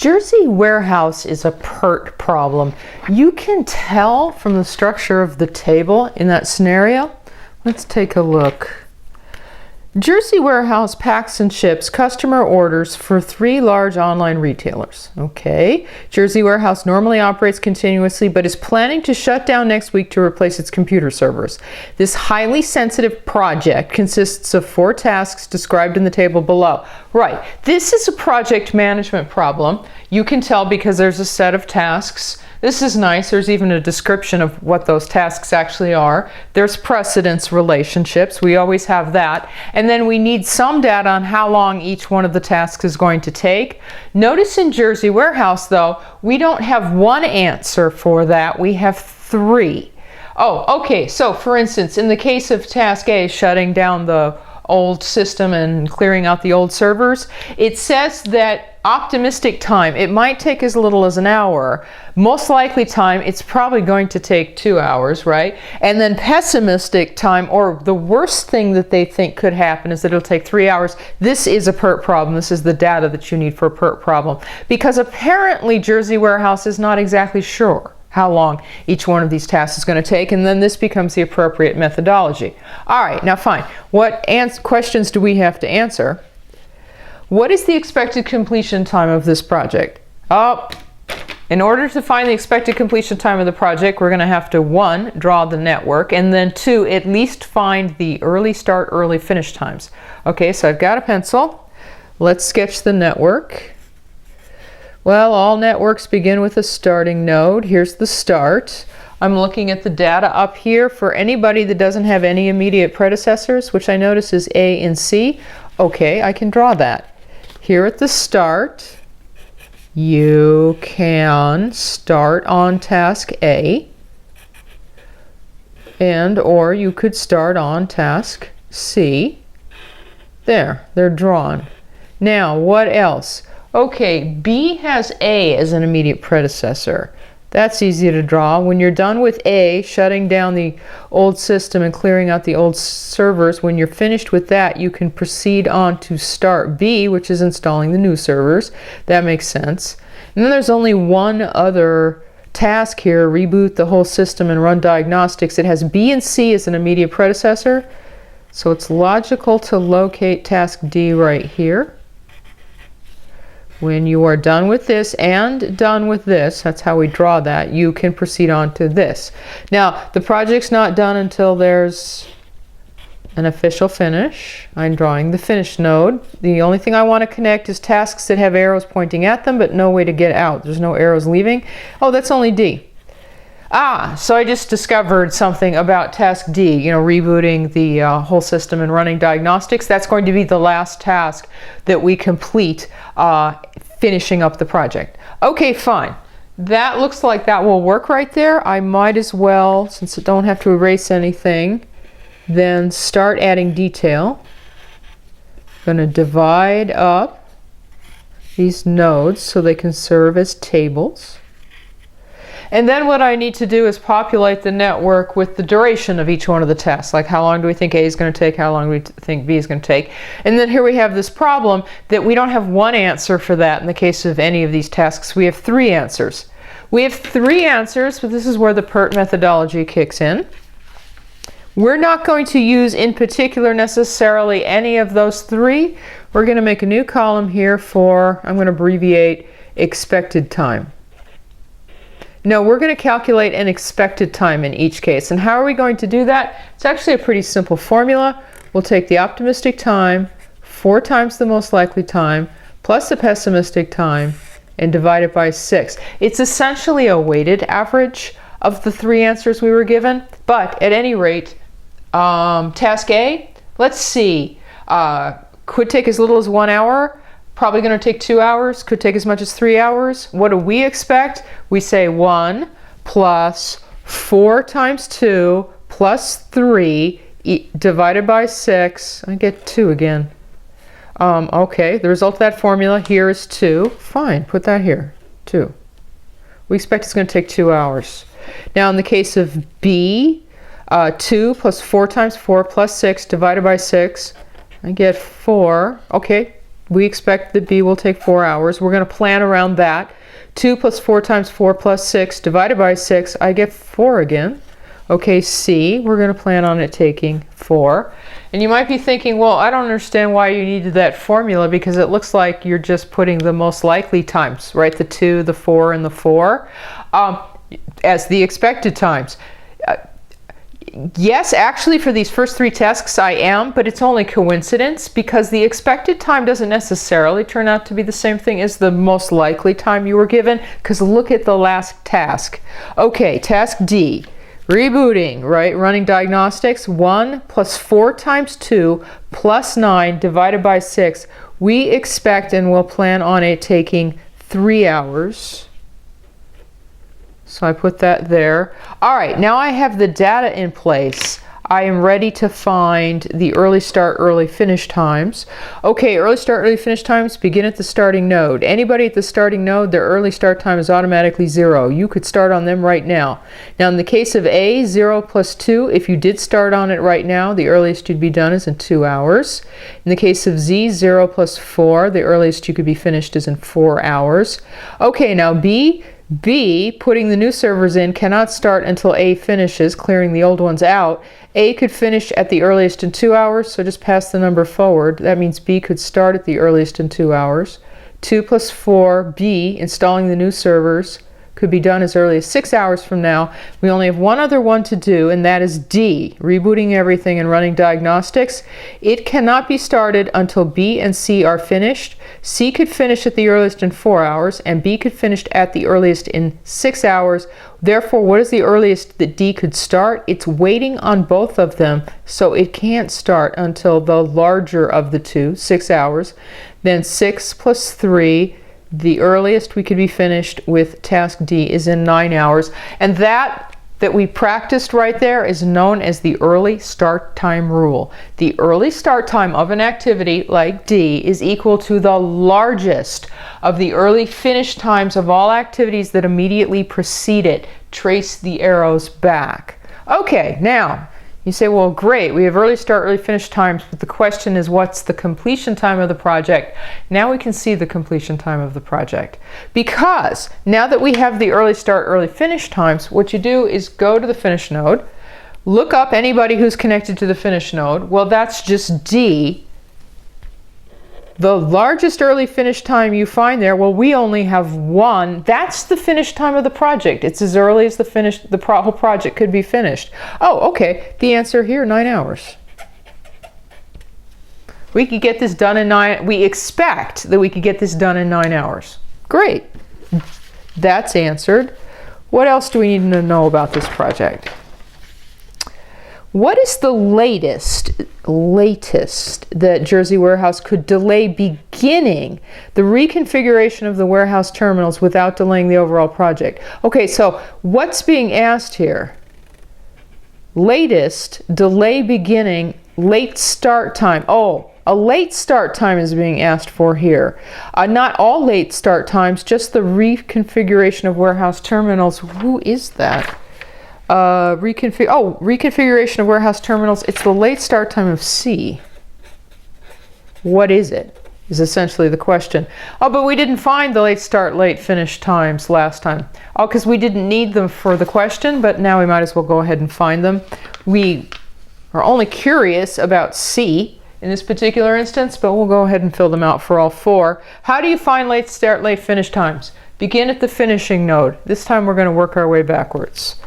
Jersey warehouse is a PERT problem. You can tell from the structure of the table in that scenario. Let's take a look. Jersey warehouse packs and ships customer orders for 3 large online retailers. Okay. Jersey warehouse normally operates continuously but is planning to shut down next week to replace its computer servers. This highly sensitive project consists of 4 tasks described in the table below. Right. This is a project management problem. You can tell because there's a set of tasks. This is nice. There's even a description of what those tasks actually are. There's precedence relationships. We always have that. And then we need some data on how long each one of the tasks is going to take. Notice in Jersey warehouse, though, we don't have one answer for that. We have 3. Oh, okay. So, for instance, in the case of task A, shutting down the old system and clearing out the old servers, it says that optimistic time, it might take as little as an hour. Most likely time, it's probably going to take 2 hours, right? And then pessimistic time, or the worst thing that they think could happen, is that it'll take 3 hours. This is a PERT problem. This is the data that you need for a PERT problem. Because apparently Jersey warehouse is not exactly sure how long each one of these tasks is going to take, and then this becomes the appropriate methodology. All right, now fine. What questions do we have to answer? What is the expected completion time of this project? Oh, in order to find the expected completion time of the project, we're going to have to 1, draw the network, and then 2, at least find the early start, early finish times. Okay, so I've got a pencil. Let's sketch the network. Well, all networks begin with a starting node. Here's the start. I'm looking at the data up here for anybody that doesn't have any immediate predecessors, which I notice is A and C. Okay, I can draw that. Here at the start, you can start on task A, or you could start on task C. There, they're drawn. Now, what else? Okay, B has A as an immediate predecessor. That's easy to draw. When you're done with A, shutting down the old system and clearing out the old servers, when you're finished with that, you can proceed on to start B, which is installing the new servers. That makes sense. And then there's only one other task here, reboot the whole system and run diagnostics. It has B and C as an immediate predecessor, so it's logical to locate task D right here. When you are done with this and done with this, that's how we draw that, you can proceed on to this. Now, the project's not done until there's an official finish. I'm drawing the finish node. The only thing I want to connect is tasks that have arrows pointing at them, but no way to get out. There's no arrows leaving. Oh, that's only D. Ah, so I just discovered something about task D, rebooting the whole system and running diagnostics. That's going to be the last task that we complete finishing up the project. Okay, fine. That looks like that will work right there. I might as well, since I don't have to erase anything, then start adding detail. I'm going to divide up these nodes so they can serve as tables. And then what I need to do is populate the network with the duration of each one of the tests. Like how long do we think A is going to take, how long do we think B is going to take. And then here we have this problem that we don't have one answer for that in the case of any of these tasks. We have 3 answers. We have 3 answers, but this is where the PERT methodology kicks in. We're not going to use in particular necessarily any of those 3. We're going to make a new column here for, I'm going to abbreviate, expected time. No, we're going to calculate an expected time in each case. And how are we going to do that? It's actually a pretty simple formula. We'll take the optimistic time, 4 times the most likely time, plus the pessimistic time, and divide it by 6. It's essentially a weighted average of the 3 answers we were given. But at any rate, task A, let's see, could take as little as 1 hour. Probably going to take 2 hours, could take as much as 3 hours. What do we expect? We say 1 plus 4 times 2 plus 3 divided by 6. I get 2 again. Okay, the result of that formula here is 2. Fine, put that here, 2. We expect it's going to take 2 hours. Now in the case of B, 2 plus 4 times 4 plus 6 divided by 6, I get 4. Okay. We expect that B will take 4 hours. We're going to plan around that. 2 plus 4 times 4 plus 6 divided by 6, I get 4 again. Okay, C, we're going to plan on it taking 4. And you might be thinking, well, I don't understand why you needed that formula, because it looks like you're just putting the most likely times, right? The 2, the 4, and the 4 as the expected times. Yes, actually for these first 3 tasks I am, but it's only coincidence, because the expected time doesn't necessarily turn out to be the same thing as the most likely time you were given, because look at the last task. Okay, task D, rebooting, right? Running diagnostics, 1 plus 4 times 2 plus 9 divided by 6. We expect and will plan on it taking 3 hours. So I put that there. All right, now I have the data in place. I am ready to find the early start, early finish times. Okay, early start, early finish times begin at the starting node. Anybody at the starting node, their early start time is automatically 0. You could start on them right now. Now in the case of A, 0 plus 2, if you did start on it right now, the earliest you'd be done is in 2 hours. In the case of Z, 0 plus 4, the earliest you could be finished is in 4 hours. Okay, now B, putting the new servers in, cannot start until A finishes, clearing the old ones out. A could finish at the earliest in 2 hours, so just pass the number forward. That means B could start at the earliest in 2 hours. 2 plus 4, B, installing the new servers, could be done as early as 6 hours from now. We only have one other one to do, and that is D, rebooting everything and running diagnostics. It cannot be started until B and C are finished. C could finish at the earliest in 4 hours, and B could finish at the earliest in 6 hours. Therefore, what is the earliest that D could start? It's waiting on both of them, so it can't start until the larger of the two, 6 hours. Then 6 plus 3, the earliest we could be finished with task D is in 9 hours. And that we practiced right there is known as the early start time rule. The early start time of an activity like D is equal to the largest of the early finish times of all activities that immediately precede it. Trace the arrows back. Okay, now you say, well, great, we have early start, early finish times, but the question is, what's the completion time of the project? Now we can see the completion time of the project. Because now that we have the early start, early finish times, what you do is go to the finish node, look up anybody who's connected to the finish node. Well, that's just D. The largest early finish time you find there, well, we only have one. That's the finish time of the project. It's as early as the whole project could be finished. Oh, okay. The answer here, 9 hours. We could get this done in 9. We expect that we could get this done in 9 hours. Great. That's answered. What else do we need to know about this project? What is the latest that Jersey Warehouse could delay beginning the reconfiguration of the warehouse terminals without delaying the overall project? Okay, so what's being asked here? Latest, delay beginning, late start time. Oh, a late start time is being asked for here. Not all late start times, just the reconfiguration of warehouse terminals. Who is that? Reconfiguration of warehouse terminals. It's the late start time of C. What is it? Is essentially the question. Oh, but we didn't find the late start, late finish times last time. Oh, because we didn't need them for the question, but now we might as well go ahead and find them. We are only curious about C in this particular instance, but we'll go ahead and fill them out for all 4. How do you find late start, late finish times? Begin at the finishing node. This time we're going to work our way backwards.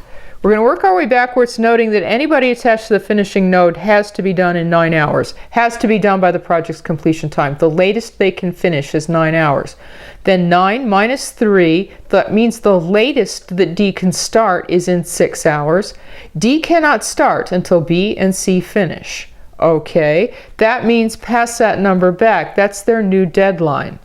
We're going to work our way backwards, noting that anybody attached to the finishing node has to be done in 9 hours. Has to be done by the project's completion time. The latest they can finish is 9 hours. Then 9 minus 3, that means the latest that D can start is in 6 hours. D cannot start until B and C finish. Okay, that means pass that number back. That's their new deadline.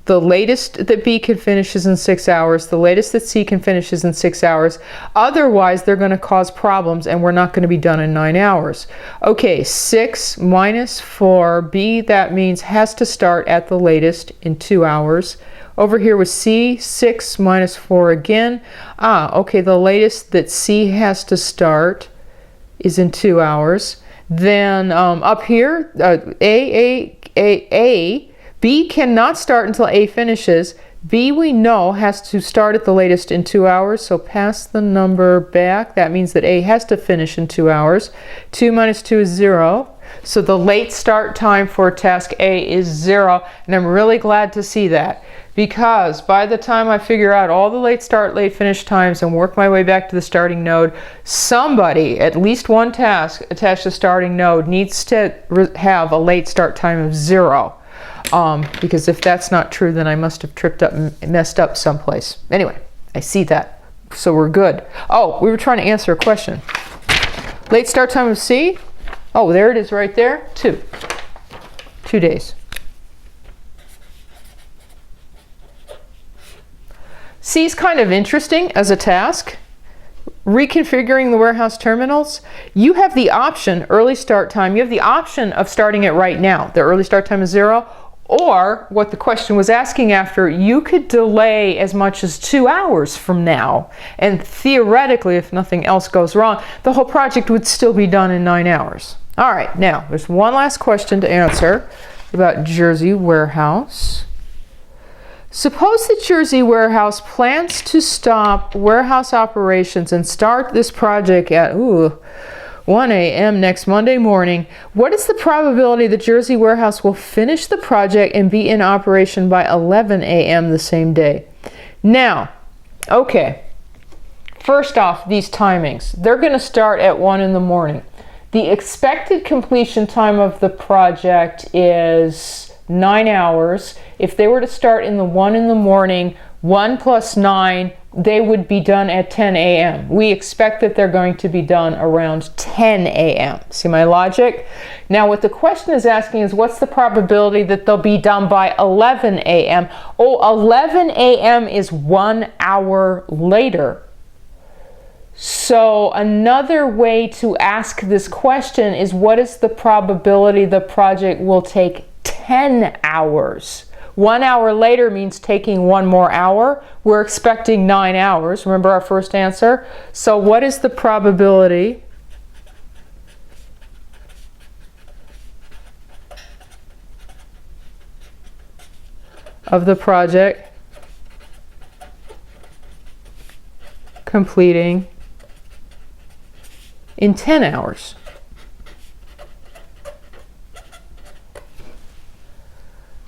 The latest that B can finish is in 6 hours. The latest that C can finish is in 6 hours. Otherwise, they're going to cause problems, and we're not going to be done in 9 hours. Okay, 6 minus 4B, that means has to start at the latest in 2 hours. Over here with C, 6 minus 4 again. Okay, the latest that C has to start is in 2 hours. Then up here, A B cannot start until A finishes. B, we know, has to start at the latest in 2 hours, so pass the number back. That means that A has to finish in 2 hours. 2 minus 2 is 0. So the late start time for task A is 0, and I'm really glad to see that, because by the time I figure out all the late start, late finish times and work my way back to the starting node, somebody, at least one task attached to the starting node, needs to have a late start time of 0. Because if that's not true, then I must have tripped up and messed up someplace. Anyway, I see that. So we're good. Oh, we were trying to answer a question. Late start time of C? Oh, there it is right there. 2. 2 days. C is kind of interesting as a task. Reconfiguring the warehouse terminals, you have the option, early start time, you have the option of starting it right now. The early start time is 0, or what the question was asking after, you could delay as much as 2 hours from now. And theoretically, if nothing else goes wrong, the whole project would still be done in 9 hours. All right, now there's one last question to answer about Jersey Warehouse. Suppose the Jersey Warehouse plans to stop warehouse operations and start this project at 1 a.m. next Monday morning. What is the probability the Jersey Warehouse will finish the project and be in operation by 11 a.m. the same day? Now, okay, first off, these timings. They're going to start at 1 in the morning. The expected completion time of the project is 9 hours. If they were to start in the 1 in the morning, 1 plus 9, they would be done at 10 a.m. We expect that they're going to be done around 10 a.m. See my logic? Now what the question is asking is, what's the probability that they'll be done by 11 a.m.? Oh, 11 a.m. is 1 hour later. So another way to ask this question is, what is the probability the project will take 10 hours? 1 hour later means taking 1 more hour. We're expecting 9 hours. Remember our first answer? So what is the probability of the project completing in 10 hours?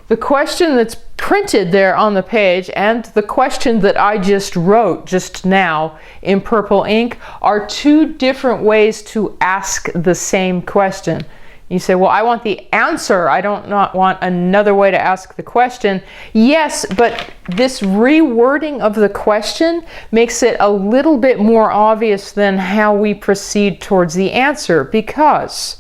The question that's printed there on the page and the question that I just wrote just now in purple ink are 2 different ways to ask the same question. You say, well, I want the answer. I don't not want another way to ask the question. Yes, but this rewording of the question makes it a little bit more obvious than how we proceed towards the answer, because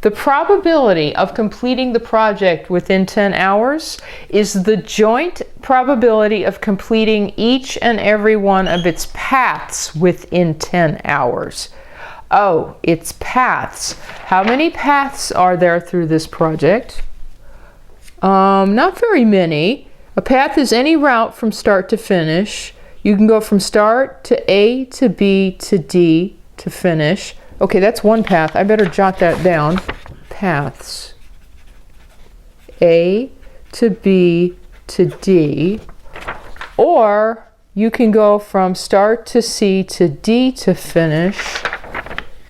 the probability of completing the project within 10 hours is the joint probability of completing each and every one of its paths within 10 hours. Oh, it's paths. How many paths are there through this project? Not very many. A path is any route from start to finish. You can go from start to A to B to D to finish. Okay, that's one path. I better jot that down. Paths. A to B to D. Or you can go from start to C to D to finish.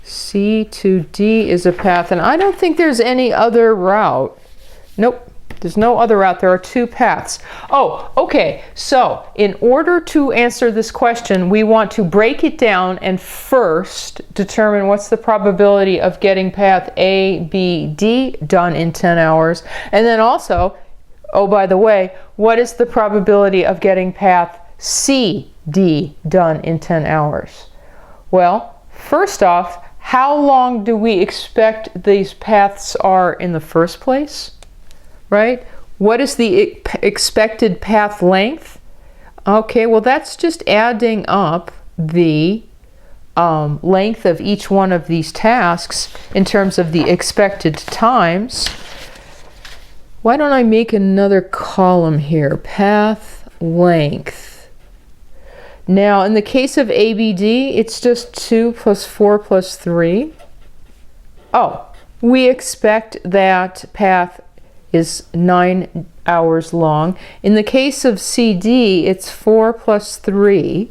C to D is a path, and I don't think there's any other route. Nope. There's no other route. There are 2 paths. Oh, okay. So in order to answer this question, we want to break it down and first determine what's the probability of getting path A, B, D done in 10 hours. And then also, oh, by the way, what is the probability of getting path C, D done in 10 hours? Well, first off, how long do we expect these paths are in the first place? Right? What is the expected path length? Okay, well that's just adding up the length of each one of these tasks in terms of the expected times. Why don't I make another column here? Path length. Now in the case of ABD, it's just 2 plus 4 plus 3. Oh, we expect that path is 9 hours long. In the case of CD, it's 4 plus 3.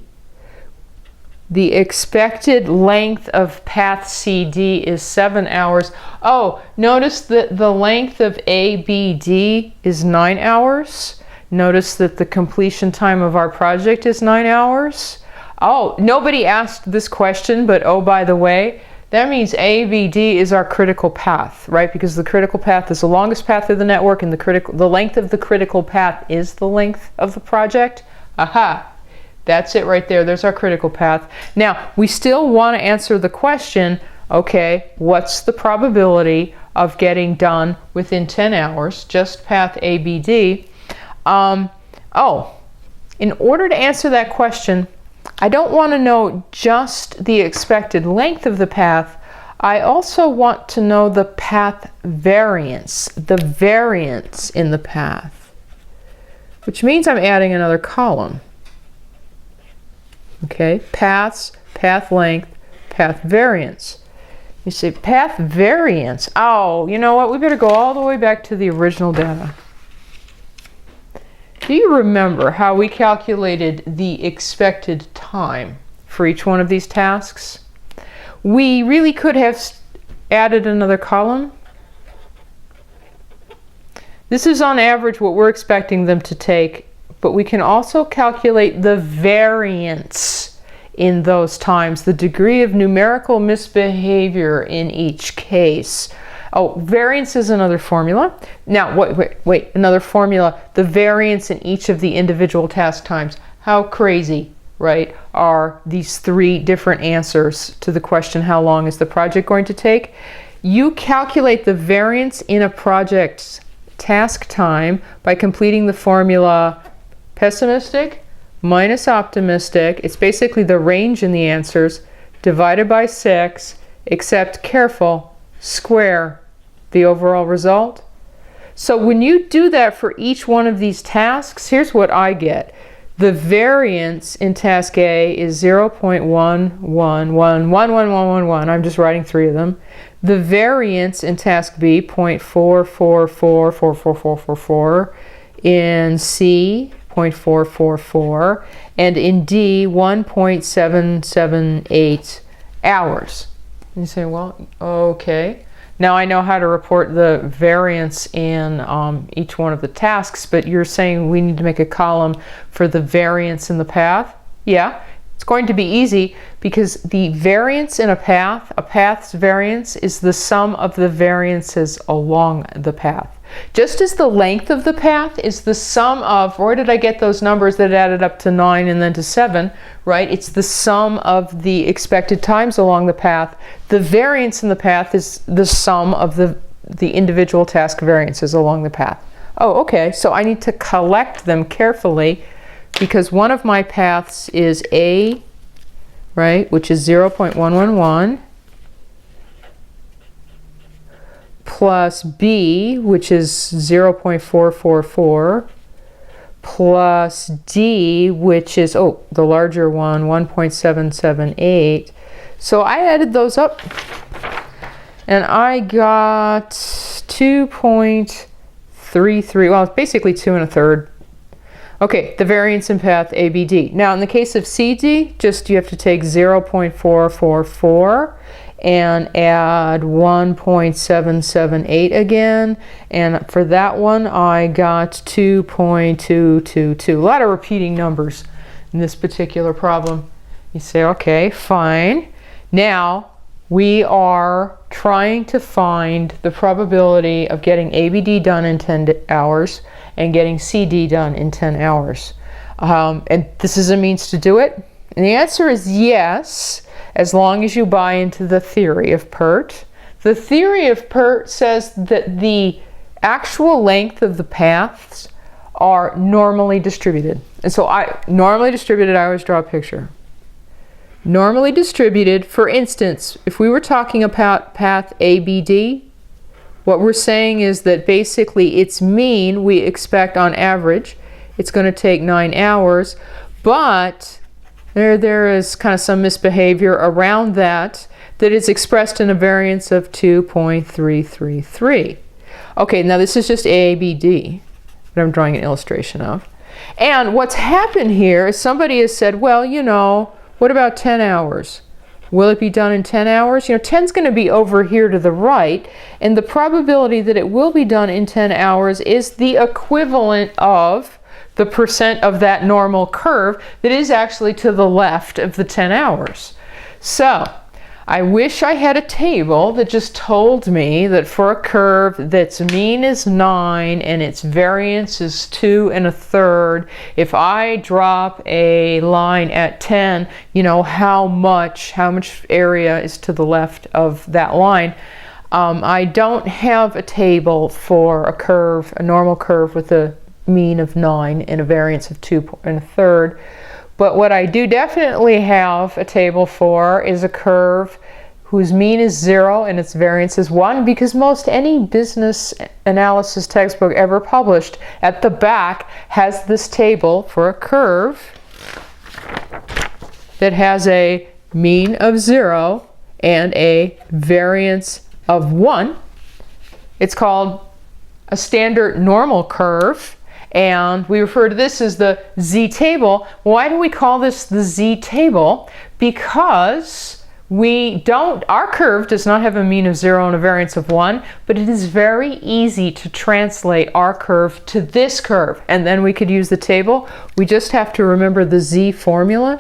The expected length of path CD is 7 hours. Oh, notice that the length of ABD is 9 hours. Notice that the completion time of our project is 9 hours. Oh, nobody asked this question, but oh, by the way, that means ABD is our critical path, right? Because the critical path is the longest path through the network, and the length of the critical path is the length of the project. Aha! That's it right there. There's our critical path. Now, we still want to answer the question, okay, what's the probability of getting done within 10 hours, just path ABD? In order to answer that question, I don't want to know just the expected length of the path. I also want to know the path variance, the variance in the path, which means I'm adding another column. Okay, paths, path length, path variance. You say path variance. Oh, you know what? We better go all the way back to the original data. Do you remember how we calculated the expected time for each one of these tasks? We really could have added another column. This is on average what we're expecting them to take, but we can also calculate the variance in those times, the degree of numerical misbehavior in each case. Oh, variance is another formula. Now, wait, another formula. The variance in each of the individual task times. How crazy, right, are these three different answers to the question, how long is the project going to take? You calculate the variance in a project's task time by completing the formula pessimistic minus optimistic. It's basically the range in the answers divided by 6, except careful, square the overall result. So when you do that for each one of these tasks, here's what I get. The variance in task A is 0.111111. I'm just writing 3 of them. The variance in task B, 0.44444444. In C, 0.444. And in D, 1.778 hours. And you say, well, okay. Now I know how to report the variance in each one of the tasks, but you're saying we need to make a column for the variance in the path? Yeah, it's going to be easy because the variance in a path's variance is the sum of the variances along the path. Just as the length of the path is the sum of, where did I get those numbers that added up to 9 and then to 7, right? It's the sum of the expected times along the path. The variance in the path is the sum of the individual task variances along the path. Oh, okay, so I need to collect them carefully because one of my paths is A, right, which is 0.111. Plus B, which is 0.444, plus D, which is, the larger one, 1.778. So I added those up, and I got 2.33, well, it's basically 2 1/3. Okay, the variance in path ABD. Now, in the case of CD, you have to take 0.444 and add 1.778 again, and for that one I got 2.222. A lot of repeating numbers in this particular problem. You say, okay, fine. Now we are trying to find the probability of getting ABD done in 10 hours and getting CD done in 10 hours. And this is a means to do it? And the answer is yes, as long as you buy into the theory of PERT. The theory of PERT says that the actual length of the paths are normally distributed. And so normally distributed, I always draw a picture. Normally distributed, for instance, if we were talking about path ABD, what we're saying is that basically its mean, we expect on average, it's going to take 9 hours, but there is kind of some misbehavior around that is expressed in a variance of 2.333. Okay, now this is just AABD that I'm drawing an illustration of. And what's happened here is somebody has said, well, you know, what about 10 hours? Will it be done in 10 hours? You know, 10 is going to be over here to the right, and the probability that it will be done in 10 hours is the equivalent of the percent of that normal curve that is actually to the left of the 10 hours. So I wish I had a table that just told me that for a curve that's mean is 9 and its variance is 2 1/3, if I drop a line at 10, you know, how much area is to the left of that line. I don't have a table for a curve, a normal curve with a mean of 9 and a variance of 2 1/3. But what I do definitely have a table for is a curve whose mean is 0 and its variance is 1, because most any business analysis textbook ever published at the back has this table for a curve that has a mean of 0 and a variance of 1. It's called a standard normal curve, and we refer to this as the z-table. Why do we call this the z-table? Because our curve does not have a mean of 0 and a variance of 1, but it is very easy to translate our curve to this curve, and then we could use the table. We just have to remember the z formula.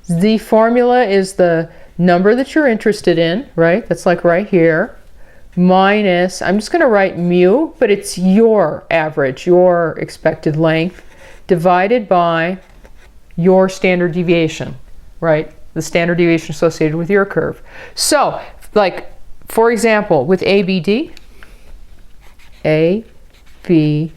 Z formula is the number that you're interested in, right? That's like right here, minus, I'm just going to write mu, but it's your average, your expected length, divided by your standard deviation, right? The standard deviation associated with your curve. So, like, for example, with ABD, ABD,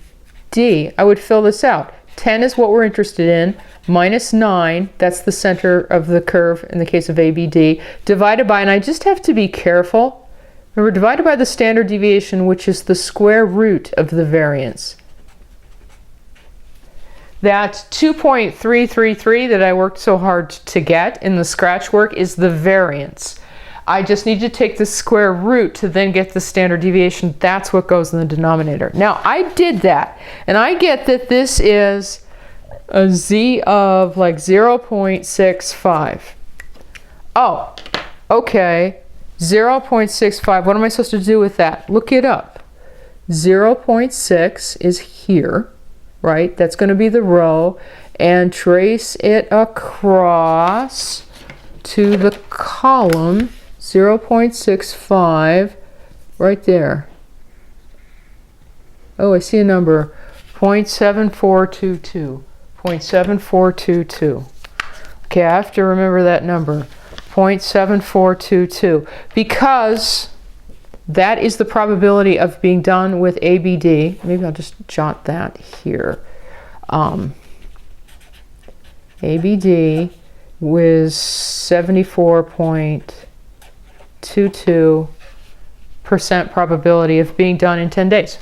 I would fill this out. 10 is what we're interested in, minus 9, that's the center of the curve in the case of ABD, divided by, and I just have to be careful, remember, divided by the standard deviation, which is the square root of the variance. That 2.333 that I worked so hard to get in the scratch work is the variance. I just need to take the square root to then get the standard deviation. That's what goes in the denominator. Now, I did that, and I get that this is a z of like 0.65. Oh, okay. 0.65, what am I supposed to do with that? Look it up. 0.6 is here, right? That's going to be the row, and trace it across to the column, 0.65, right there. Oh, I see a number, 0.7422, 0.7422. Okay, I have to remember that number. 0.7422, because that is the probability of being done with ABD. Maybe I'll just jot that here. ABD with 74.22% probability of being done in 10 days.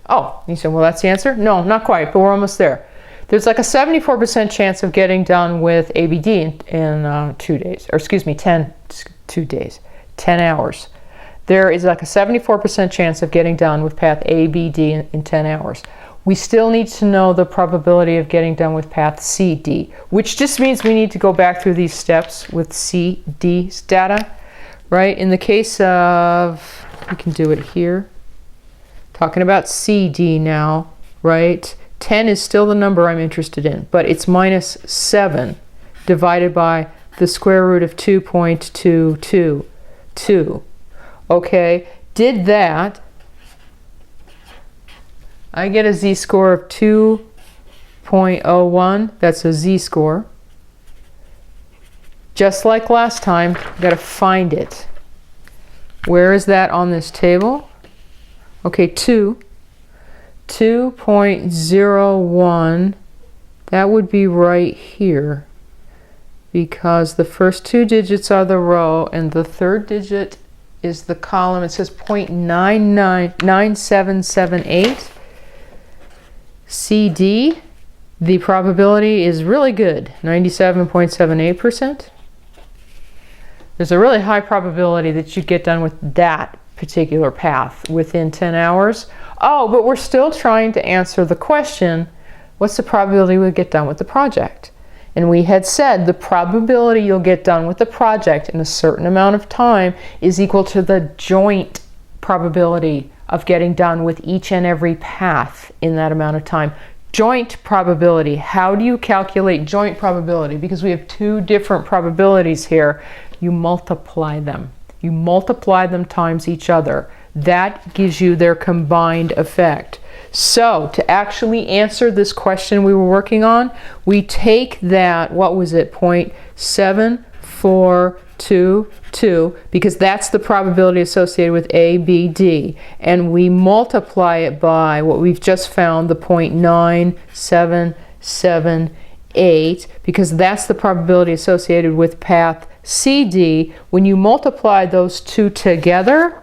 Oh, you said, well, that's the answer? No, not quite, but we're almost there. There's like a 74% chance of getting done with ABD in 2 days, or excuse me, 10 hours. There is like a 74% chance of getting done with path ABD in 10 hours. We still need to know the probability of getting done with path CD, which just means we need to go back through these steps with CD data, right? In the case of, we can do it here, talking about CD now, right? 10 is still the number I'm interested in, but it's minus 7 divided by the square root of 2.222. Okay, did that. I get a z-score of 2.01. That's a z-score. Just like last time, I've got to find it. Where is that on this table? Okay, 2.01, that would be right here, because the first 2 digits are the row and the third digit is the column. It says 0.9778. CD, the probability is really good, 97.78%. There's a really high probability that you get done with that particular path within 10 hours. Oh, but we're still trying to answer the question, what's the probability we'll get done with the project? And we had said the probability you'll get done with the project in a certain amount of time is equal to the joint probability of getting done with each and every path in that amount of time. Joint probability. How do you calculate joint probability? Because we have two different probabilities here. You multiply them. You multiply them times each other. That gives you their combined effect. So to actually answer this question we were working on, we take that, what was it, 0.7422, because that's the probability associated with A, B, D, and we multiply it by what we've just found, the 0.9778, because that's the probability associated with path CD. When you multiply those two together,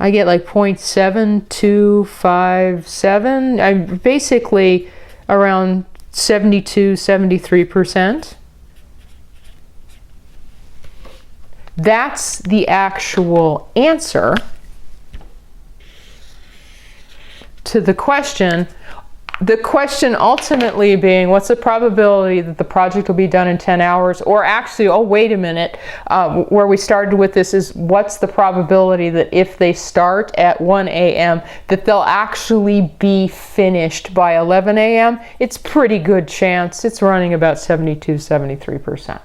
I get like 0.7257. I'm basically around 73%. That's the actual answer to the question. The question ultimately being, what's the probability that the project will be done in 10 hours? Or actually, oh, wait a minute, where we started with this is, what's the probability that if they start at 1 a.m. that they'll actually be finished by 11 a.m.? It's pretty good chance. It's running about 72, 73%.